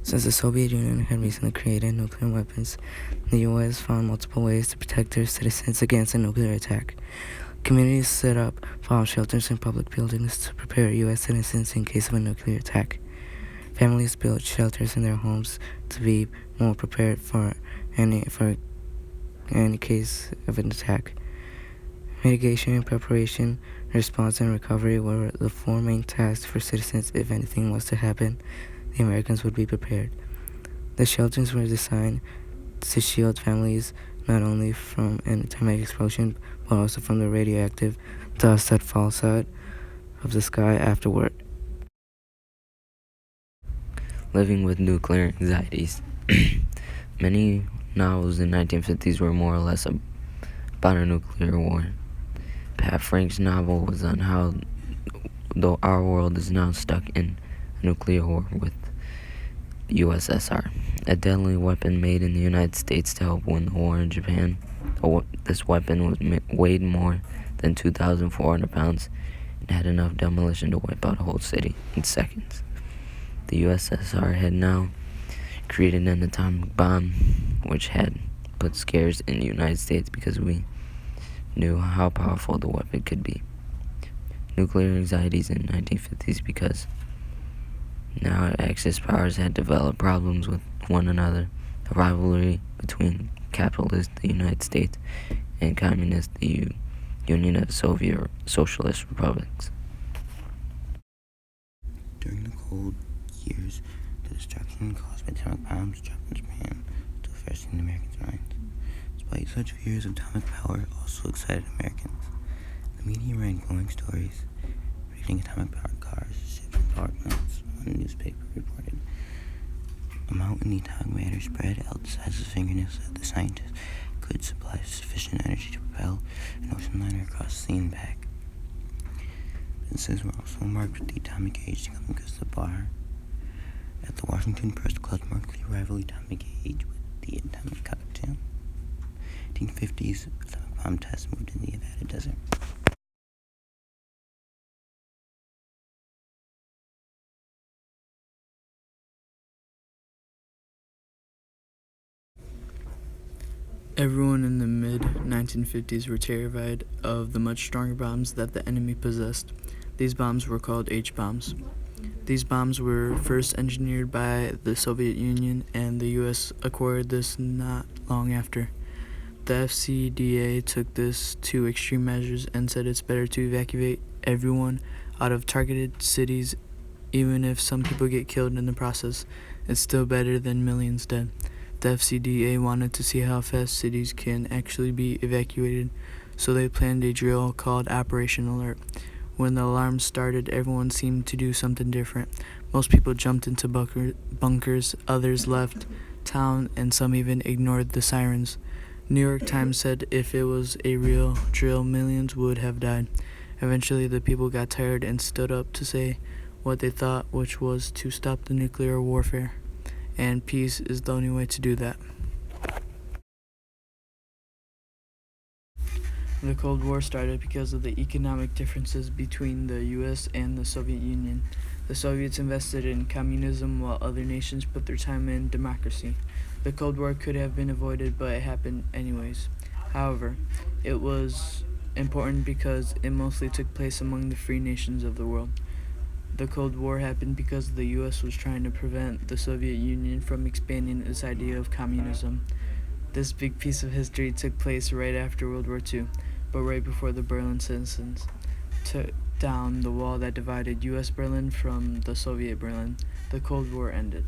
Since the Soviet Union had recently created nuclear weapons, the U.S. found multiple ways to protect their citizens against a nuclear attack. Communities set up bomb shelters in public buildings to prepare U.S. citizens in case of a nuclear attack. Families built shelters in their homes to be more prepared for any case of an attack. Mitigation, preparation, response, and recovery were the four main tasks for citizens. If anything was to happen, the Americans would be prepared. The shelters were designed to shield families not only from an atomic explosion, but also from the radioactive dust that falls out of the sky afterward. Living with nuclear anxieties. Many novels in the 1950s were more or less about a nuclear war. Pat Frank's novel was on how though our world is now stuck in a nuclear war with USSR, a deadly weapon made in the United States to help win the war in Japan. This weapon weighed more than 2,400 pounds and had enough demolition to wipe out a whole city in seconds. The USSR had now created an atomic bomb, which had put scares in the United States because we knew how powerful the weapon could be. Nuclear anxieties in the 1950s because now Axis powers had developed problems with one another, a rivalry between capitalist, the United States, and communist, the Union of Soviet Socialist Republics. During the Cold Years, the destruction caused by atomic bombs dropped in Japan, still fresh in Americans' minds. Despite such fears, atomic power also excited Americans. The media ran glowing stories, predicting atomic-powered cars, ships, and power plants. One newspaper reported, "Amount in the atomic matter spread out the size of fingernails that the scientists could supply sufficient energy to propel an ocean liner across the sea and back." Businesses were also marked with the atomic age to come because the bar at the Washington Press Club marked the arrival of the atomic age with the atomic cocktail. 1950s, atomic bomb tests moved in the Nevada desert. Everyone in the mid-1950s were terrified of the much stronger bombs that the enemy possessed. These bombs were called H-bombs. These bombs were first engineered by the Soviet Union, and the U.S. acquired this not long after. The FCDA took this to extreme measures and said it's better to evacuate everyone out of targeted cities, even if some people get killed in the process. It's still better than millions dead. The FCDA wanted to see how fast cities can actually be evacuated, so they planned a drill called Operation Alert. When the alarm started, everyone seemed to do something different. Most people jumped into bunkers, others left town, and some even ignored the sirens. New York Times said if it was a real drill, millions would have died. Eventually, the people got tired and stood up to say what they thought, which was to stop the nuclear warfare. And peace is the only way to do that. The Cold War started because of the economic differences between the U.S. and the Soviet Union. The Soviets invested in communism while other nations put their time in democracy. The Cold War could have been avoided, but it happened anyways. However, it was important because it mostly took place among the free nations of the world. The Cold War happened because the U.S. was trying to prevent the Soviet Union from expanding its idea of communism. This big piece of history took place right after World War II, but right before the Berlin citizens took down the wall that divided U.S. Berlin from the Soviet Berlin. The Cold War ended.